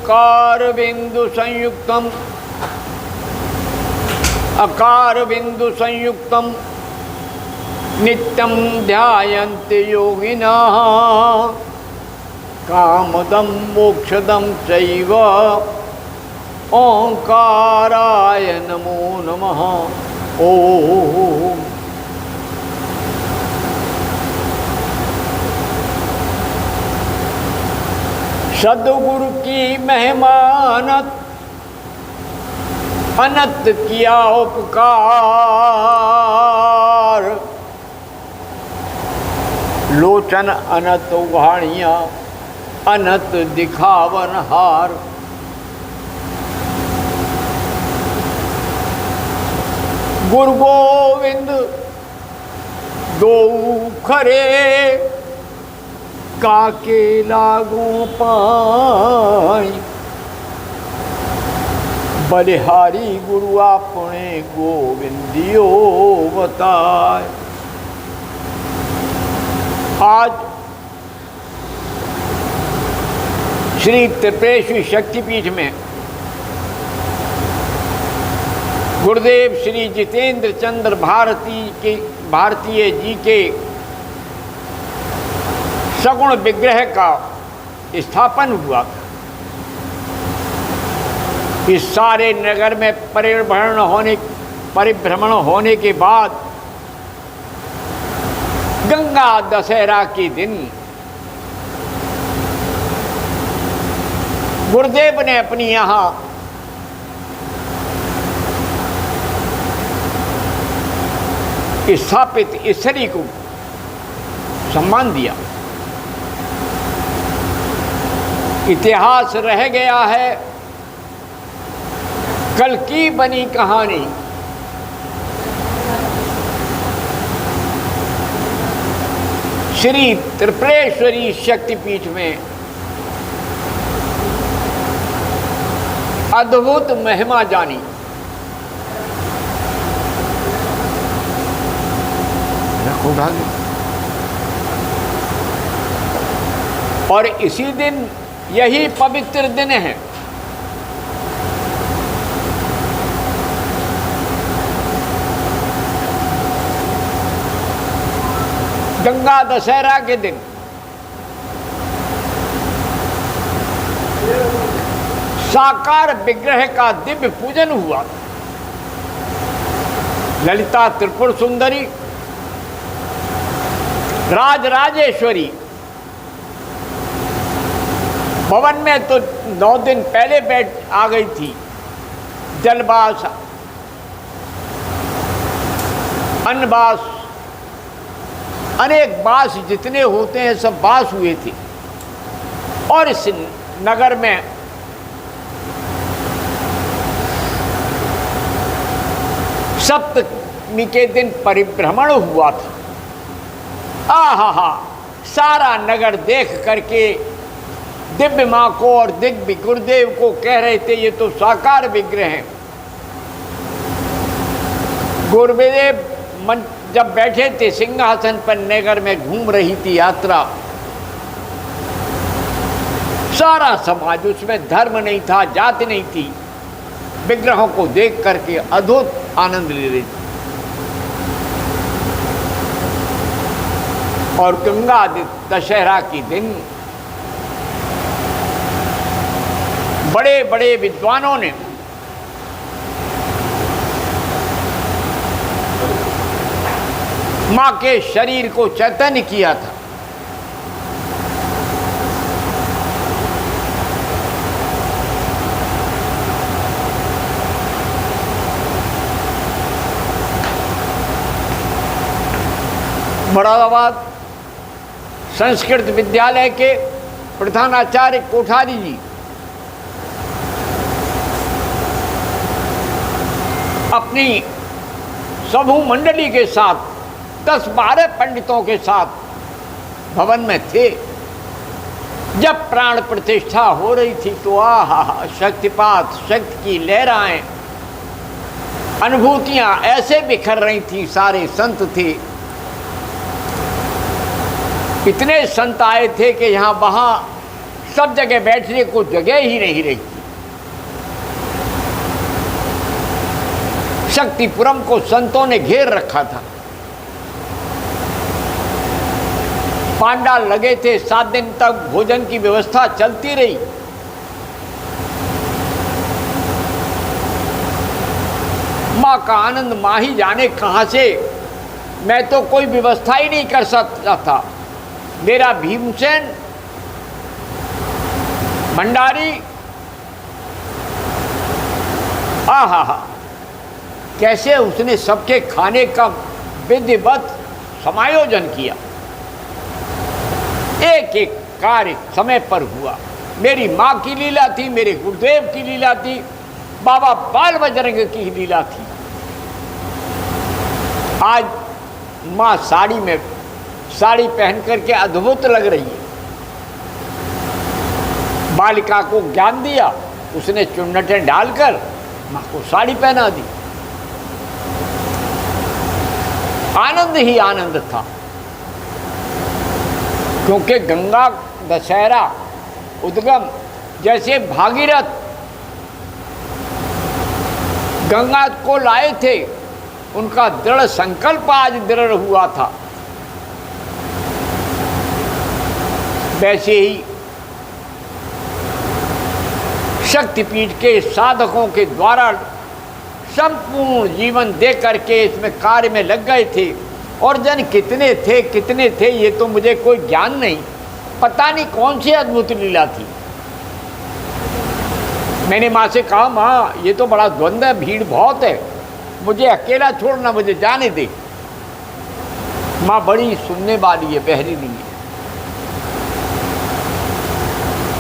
ओंकार बिंदु संयुक्तम अकार बिंदु संयुक्तम नित्यं ध्यायन्ति योगिनः कामदं मोक्षदं चैव ओंकाराय नमो नमः। ओम। सद्गुरु की मेहमानत अनंत किया उपकार, लोचन अनंत उघाड़ियाँ अनंत दिखावन हार। गुरु गोविंद दो खरे काके लागू पाई, बलिहारी गुरु आपने गोविंदियो बताए। आज श्री त्रिपुरेश्वरी शक्तिपीठ में गुरुदेव श्री जितेंद्र चंद्र भारतीय जी के सगुण विग्रह का स्थापन हुआ। इस सारे नगर में परिभ्रमण होने के बाद गंगा दशहरा के दिन गुरुदेव ने अपनी यहाँ स्थापित ईश्वरी को सम्मान दिया। इतिहास रह गया है, कल की बनी कहानी। श्री त्रिपुरेश्वरी शक्तिपीठ में अद्भुत महिमा जानी। और इसी दिन, यही पवित्र दिन है गंगा दशहरा के दिन साकार विग्रह का दिव्य पूजन हुआ। ललिता त्रिपुर सुंदरी राजराजेश्वरी भवन में तो 9 दिन पहले बैठ आ गई थी। जलवास, अन्नवास, अनेक बास जितने होते हैं सब बास हुए थे। और इस नगर में सप्तमी के दिन परिभ्रमण हुआ था। आहा, सारा नगर देख करके दिव्य माँ को और दिव्य गुरुदेव को कह रहे थे ये तो साकार विग्रह हैं। गुरुदेव जब बैठे थे सिंहासन पर, नगर में घूम रही थी यात्रा। सारा समाज, उसमें धर्म नहीं था, जाति नहीं थी, विग्रहों को देख करके अद्भुत आनंद ले रही थी। और गंगा दशहरा के दिन बड़े बड़े विद्वानों ने मां के शरीर को चैतन्य किया था। मुरादाबाद संस्कृत विद्यालय के प्रधानाचार्य कोठारी जी अपनी समूह मंडली के साथ 10-12 पंडितों के साथ भवन में थे। जब प्राण प्रतिष्ठा हो रही थी तो आहा, शक्तिपात, शक्ति की लहराएं, अनुभूतियां ऐसे बिखर रही थी। सारे संत थे, इतने संत आए थे कि यहाँ वहाँ सब जगह बैठने को जगह ही नहीं रही। शक्तिपुरम को संतों ने घेर रखा था। पांडाल लगे थे, 7 दिन तक भोजन की व्यवस्था चलती रही। मां का आनंद मां ही जाने कहां से, मैं तो कोई व्यवस्था ही नहीं कर सकता था। मेरा भीमसेन भंडारी, आहा, कैसे उसने सबके खाने का विधिवत समायोजन किया। एक एक कार्य समय पर हुआ। मेरी माँ की लीला थी, मेरे गुरुदेव की लीला थी, बाबा बाल बजरंग की लीला थी। आज माँ साड़ी पहन करके अद्भुत लग रही है। बालिका को ज्ञान दिया, उसने चुन्नटें डालकर माँ को साड़ी पहना दी। आनंद ही आनंद था, क्योंकि गंगा दशहरा उद्गम जैसे भागीरथ गंगा को लाए थे, उनका दृढ़ संकल्प आज दृढ़ हुआ था। वैसे ही शक्तिपीठ के साधकों के द्वारा संपूर्ण जीवन दे करके इसमें कार्य में लग गए थे। और जन कितने थे ये तो मुझे कोई ज्ञान नहीं, पता नहीं कौन सी अद्भुत लीला थी। मैंने माँ से कहा, माँ ये तो बड़ा द्वंद्व है, भीड़ बहुत है, मुझे अकेला छोड़ना, मुझे जाने दे। माँ बड़ी सुनने वाली है, बहरी नहीं है।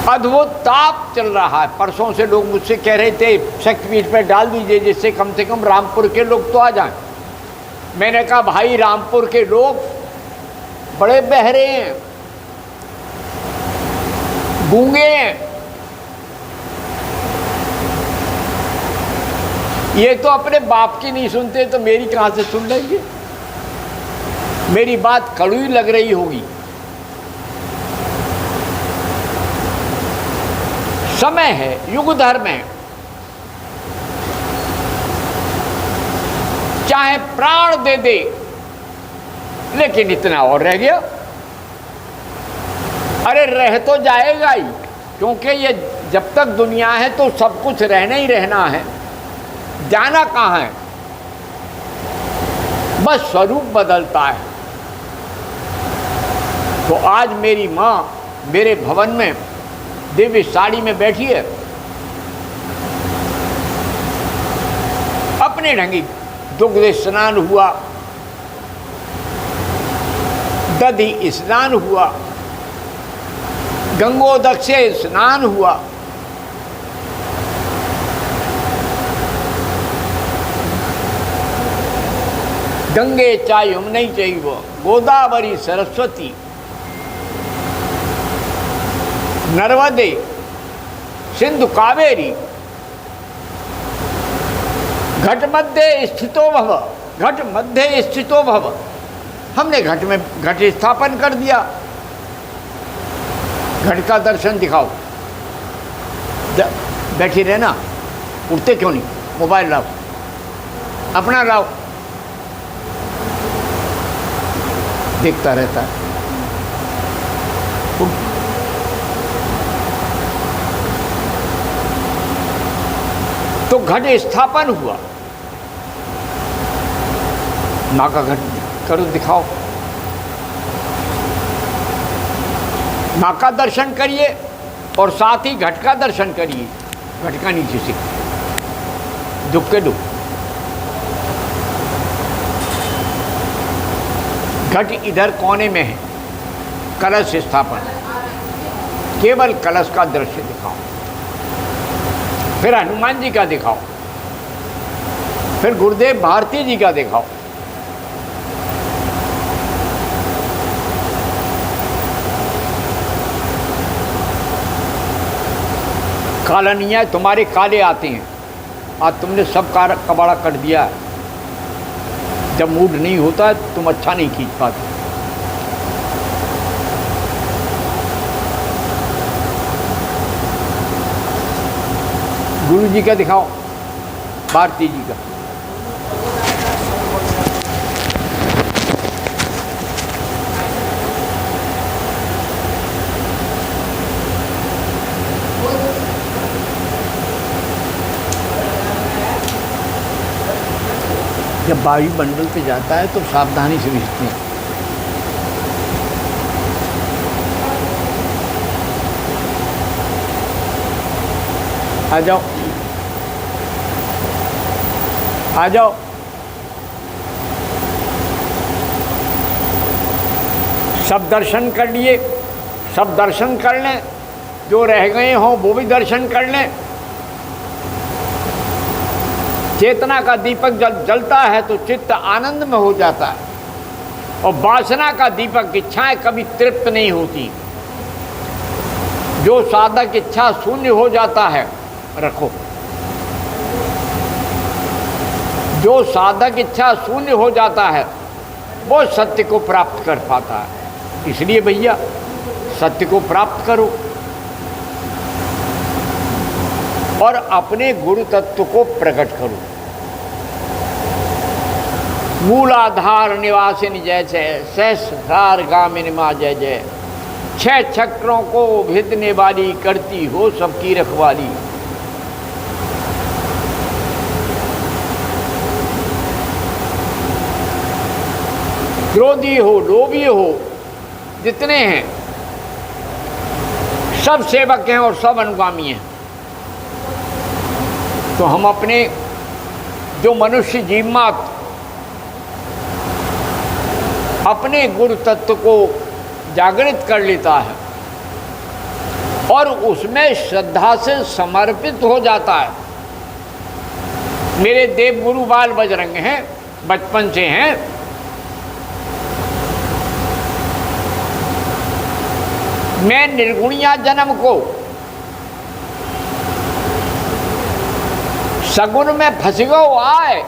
अद्भुत ताप चल रहा है। परसों से लोग मुझसे कह रहे थे शक्तिपीठ पर डाल दीजिए, जिससे कम से कम रामपुर के लोग तो आ जाएं। मैंने कहा, भाई रामपुर के लोग बड़े बहरे हैं, गूंगे हैं, ये तो अपने बाप की नहीं सुनते तो मेरी कहां से सुन लेंगे। मेरी बात कड़वी लग रही होगी। समय है, युग धर्म है, चाहे प्राण दे दे, लेकिन इतना और रह गया। अरे रह तो जाएगा ही, क्योंकि ये जब तक दुनिया है तो सब कुछ रहना ही रहना है, जाना कहाँ है, बस स्वरूप बदलता है। तो आज मेरी माँ मेरे भवन में दिव्य साड़ी में बैठी है, अपने ढंगी दुग्ध स्नान हुआ, दधि स्नान हुआ, गंगोदक से स्नान हुआ, गंगे च यमुनै चैव गोदावरी सरस्वती नर्मदे सिंधु कावेरी घट मध्य स्थितो भव, घट मध्य स्थितो भव। हमने घट में घट स्थापन कर दिया। घट का दर्शन दिखाओ। बैठी रहना, उठते क्यों नहीं? मोबाइल लाओ, अपना लाओ, देखता रहता है। तो घट स्थापन हुआ, माँ का घट करो, दिखाओ, माँ का दर्शन करिए और साथ ही घट का दर्शन करिए। घट का नीचे से दुख के दुख, घट इधर कोने में है, कलश स्थापन, केवल कलश का दृश्य दिखाओ। फिर हनुमान जी का दिखाओ, फिर गुरुदेव भारती जी का दिखाओ। कालनिया तुम्हारे काले आते हैं, आज तुमने सब कबाड़ा कर दिया है। जब मूड नहीं होता है तुम अच्छा नहीं खींच पाते। गुरु जी का दिखाओ, भारती जी का। जब वायुमंडल पे जाता है तो सावधानी से भेजते हैं। आ जाओ, आ जाओ। सब दर्शन कर लिए, सब दर्शन कर लें, जो रह गए हों वो भी दर्शन कर लें। चेतना का दीपक जब जलता है तो चित्त आनंद में हो जाता है, और वासना का दीपक इच्छाएं कभी तृप्त नहीं होती। जो साधक इच्छा शून्य हो जाता है, रखो, जो साधक इच्छा शून्य हो जाता है वो सत्य को प्राप्त कर पाता है। इसलिए भैया सत्य को प्राप्त करो और अपने गुरु तत्व को प्रकट करो। मूलाधार निवासिनी जैसे सहस्रार गामिनी माँ जय जय। 6 चक्रों को भेदने वाली, करती हो सबकी रखवाली। क्रोधी हो, लोभी हो, जितने हैं सब सेवक हैं और सब अनुगामी हैं। तो हम अपने जो मनुष्य जीवमात्र अपने गुरु तत्व को जागृत कर लेता है और उसमें श्रद्धा से समर्पित हो जाता है। मेरे देव गुरु बाल बजरंग हैं, बचपन से हैं। मैं निर्गुणिया जन्म को सगुन में फंस गो आए,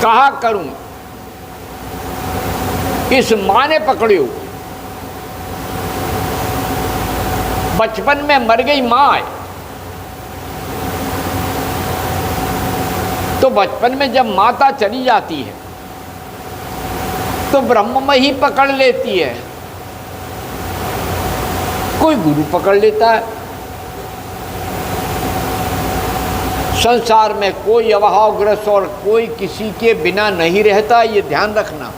कहा करूं इस माँ ने पकड़ियो। बचपन में मर गई माँ, तो बचपन में जब माता चली जाती है तो ब्रह्म में ही पकड़ लेती है। कोई गुरु पकड़ लेता है। संसार में कोई अभावग्रस्त और कोई किसी के बिना नहीं रहता, ये ध्यान रखना।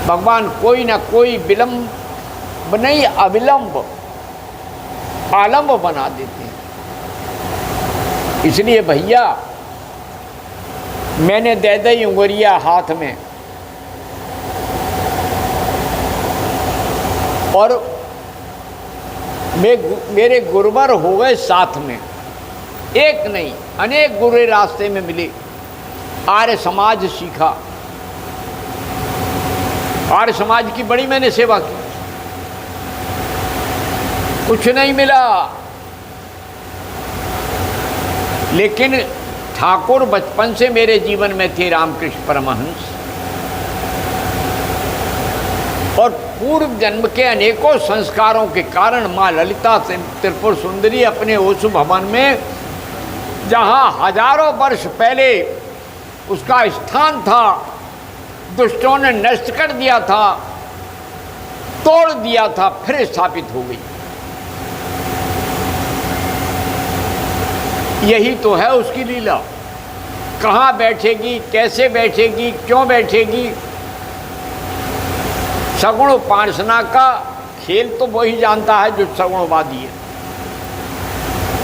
भगवान कोई ना कोई विलंब नहीं, अविलंब आलम्ब बना देते हैं। इसलिए भैया मैंने दे दी उंगलियां हाथ में और मेरे गुरुवर हो गए साथ में। एक नहीं अनेक गुरु रास्ते में मिले। आर्य समाज सीखा, आर्य समाज की बड़ी मैंने सेवा की, कुछ नहीं मिला। लेकिन ठाकुर बचपन से मेरे जीवन में थे, रामकृष्ण परमहंस, और पूर्व जन्म के अनेकों संस्कारों के कारण माँ ललिता त्रिपुर सुंदरी अपने उस भवन में, जहाँ हजारों वर्ष पहले उसका स्थान था, दुष्टों ने नष्ट कर दिया था, तोड़ दिया था, फिर स्थापित हो गई। यही तो है उसकी लीला। कहाँ बैठेगी, कैसे बैठेगी, क्यों बैठेगी, सगुण उपासना का खेल तो वही जानता है जो सगुणवादी है।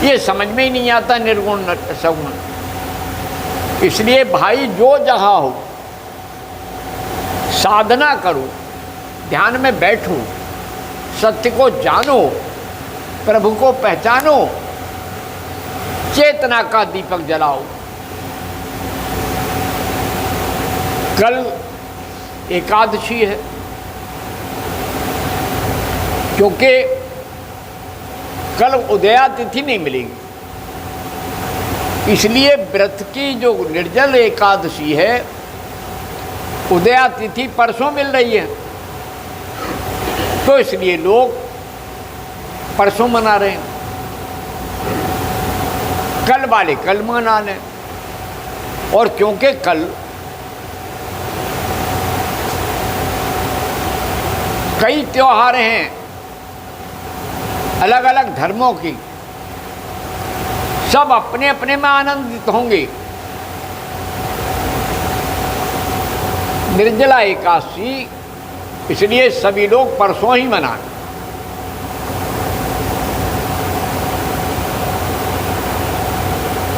ये समझ में ही नहीं आता निर्गुण सगुण। इसलिए भाई जो जहाँ हो साधना करो, ध्यान में बैठो, सत्य को जानो, प्रभु को पहचानो, चेतना का दीपक जलाओ। कल एकादशी है, क्योंकि कल उदया तिथि नहीं मिलेगी, इसलिए व्रत की जो निर्जल एकादशी है, उदया तिथि परसों मिल रही है। तो इसलिए लोग परसों मना रहे हैं, कल वाले कल मना लें। और क्योंकि कल कई त्योहार हैं अलग अलग धर्मों की, सब अपने अपने में आनंदित होंगे। निर्जला एकादशी इसलिए सभी लोग परसों ही मनाएं।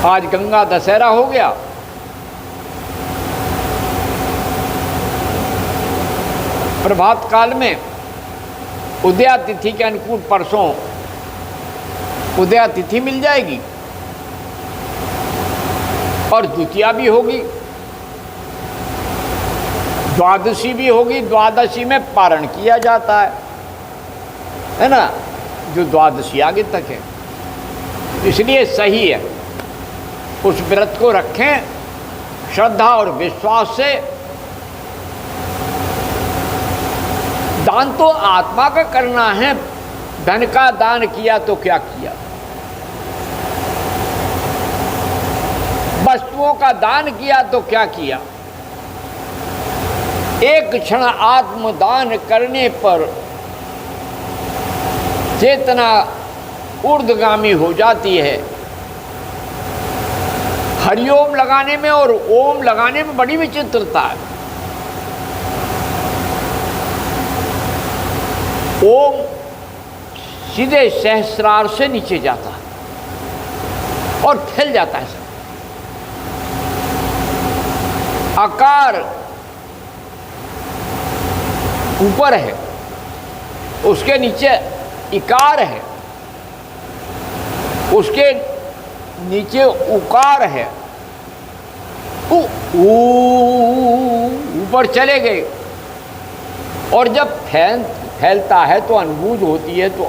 आज गंगा दशहरा हो गया, प्रभात काल में उदया तिथि के अनुकूल परसों उदया तिथि मिल जाएगी और द्वितीया भी होगी, द्वादशी भी होगी। द्वादशी में पारण किया जाता है ना, जो द्वादशी आगे तक है, इसलिए सही है उस व्रत को रखें श्रद्धा और विश्वास से। दान तो आत्मा का करना है, धन का दान किया तो क्या किया, वस्तुओं का दान किया तो क्या किया। एक क्षण आत्मदान करने पर चेतना ऊर्ध्वगामी हो जाती है। हरिओम लगाने में और ओम लगाने में बड़ी विचित्रता है। ओम सीधे सहस्रार से नीचे जाता है और फैल जाता है सब। आकार ऊपर है, उसके नीचे इकार है, उसके नीचे उकार है, ऊपर चले गए। और जब फैलता है तो अनुभूत होती है, तो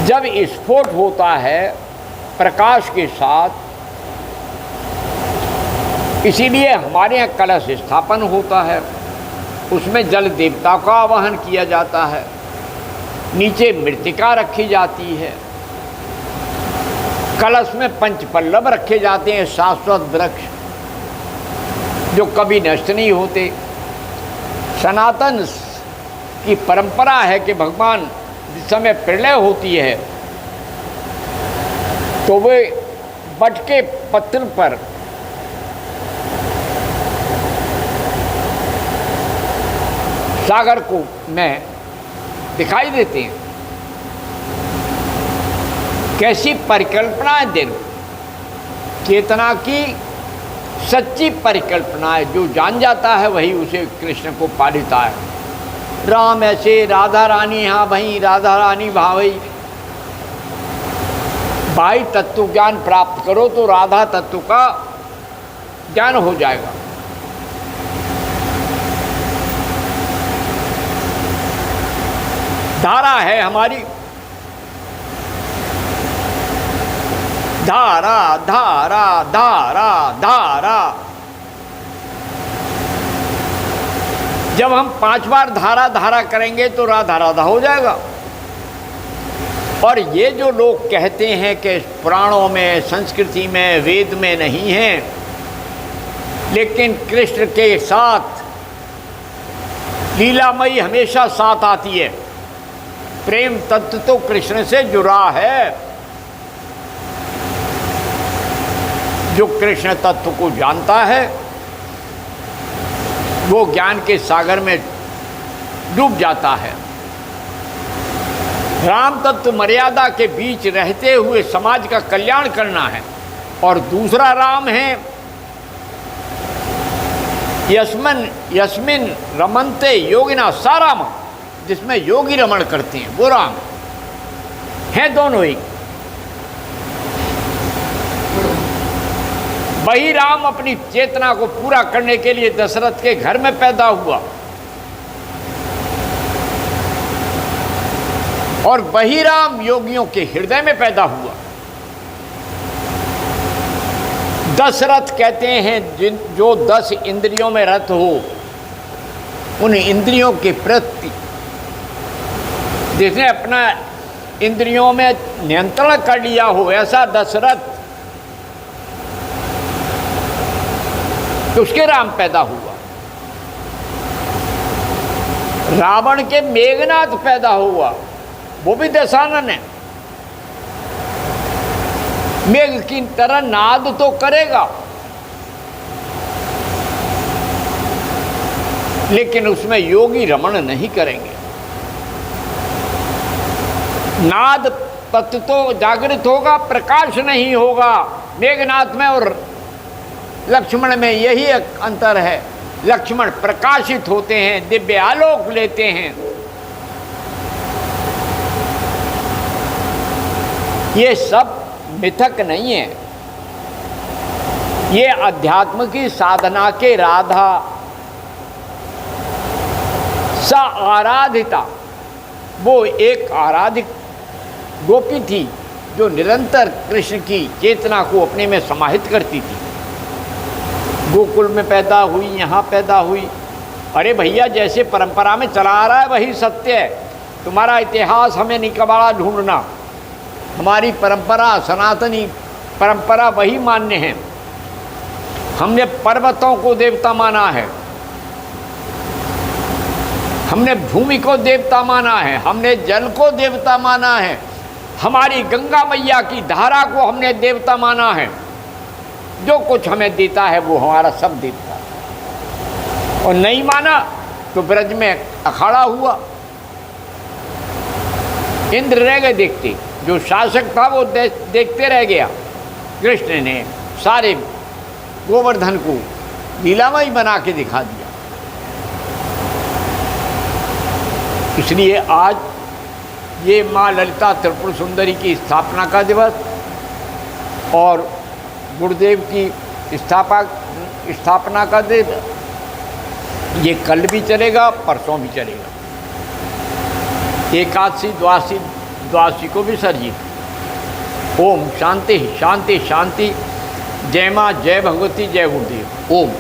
जब स्फोट होता है प्रकाश के साथ, इसीलिए हमारे यहाँ कलश स्थापन होता है, उसमें जल देवता का आवाहन किया जाता है, नीचे मृत्तिका रखी जाती है, कलश में पंचपल्लव रखे जाते हैं, शाश्वत वृक्ष जो कभी नष्ट नहीं होते। सनातन की परंपरा है कि भगवान जिस समय प्रलय होती है तो वे बट के पत्र पर सागर को में दिखाई देते हैं। कैसी परिकल्पनाएं दिन चेतना की सच्ची परिकल्पना है, जो जान जाता है वही उसे कृष्ण को पा लेता है। राम ऐसे, राधा रानी हाँ वही, राधा रानी भावई। भाई तत्व ज्ञान प्राप्त करो तो राधा तत्व का ज्ञान हो जाएगा। धारा है हमारी, धारा धारा धारा धारा। जब हम 5 बार धारा धारा करेंगे तो राधा राधा हो जाएगा। और ये जो लोग कहते हैं कि पुराणों में, संस्कृति में, वेद में नहीं है, लेकिन कृष्ण के साथ लीलामयी हमेशा साथ आती है। प्रेम तत्व तो कृष्ण से जुड़ा है। जो कृष्ण तत्व को जानता है वो ज्ञान के सागर में डूब जाता है। राम तत्व मर्यादा के बीच रहते हुए समाज का कल्याण करना है। और दूसरा राम है यस्मिन रमन्ते योगिना साराम, जिसमें योगी रमण करते हैं, वो राम है। दोनों ही। वही राम अपनी चेतना को पूरा करने के लिए दशरथ के घर में पैदा हुआ और वही राम योगियों के हृदय में पैदा हुआ। दशरथ कहते हैं जो 10 इंद्रियों में रत हो, उन इंद्रियों के प्रति, जिसने अपना इंद्रियों में नियंत्रण कर लिया हो, ऐसा दशरथ, तो उसके राम पैदा हुआ। रावण के मेघनाथ पैदा हुआ, वो भी दशानन है। मेघ की तरह नाद तो करेगा, लेकिन उसमें योगी रमण नहीं करेंगे। नाद तत्व तो जागृत होगा, प्रकाश नहीं होगा। मेघनाथ में और लक्ष्मण में यही एक अंतर है। लक्ष्मण प्रकाशित होते हैं, दिव्य आलोक लेते हैं। ये सब मिथक नहीं है, ये अध्यात्म की साधना के राधा सा आराधिता, वो एक आराधिक गोपी थी जो निरंतर कृष्ण की चेतना को अपने में समाहित करती थी। गोकुल में पैदा हुई, यहाँ पैदा हुई। अरे भैया, जैसे परंपरा में चला आ रहा है वही सत्य है। तुम्हारा इतिहास हमें निकबाड़ा ढूंढना। हमारी परंपरा, सनातनी परंपरा वही मान्य है। हमने पर्वतों को देवता माना है, हमने भूमि को देवता माना है, हमने जल को देवता माना है, हमारी गंगा मैया की धारा को हमने देवता माना है। जो कुछ हमें देता है वो हमारा सब देवता है। और नहीं माना तो ब्रज में अखाड़ा हुआ, इंद्र रह गए देखते, जो शासक था वो देखते रह गया। कृष्ण ने सारे गोवर्धन को लीलामय बना के दिखा दिया। इसलिए आज ये माँ ललिता त्रिपुर सुंदरी की स्थापना का दिवस और गुरुदेव की स्थापना का दिवस, ये कल भी चलेगा, परसों भी चलेगा। एकादशी, द्वादशी को भी सर्जित। ओम शांति शांति शांति। जय माँ, जय भगवती, जय गुरुदेव। ओम।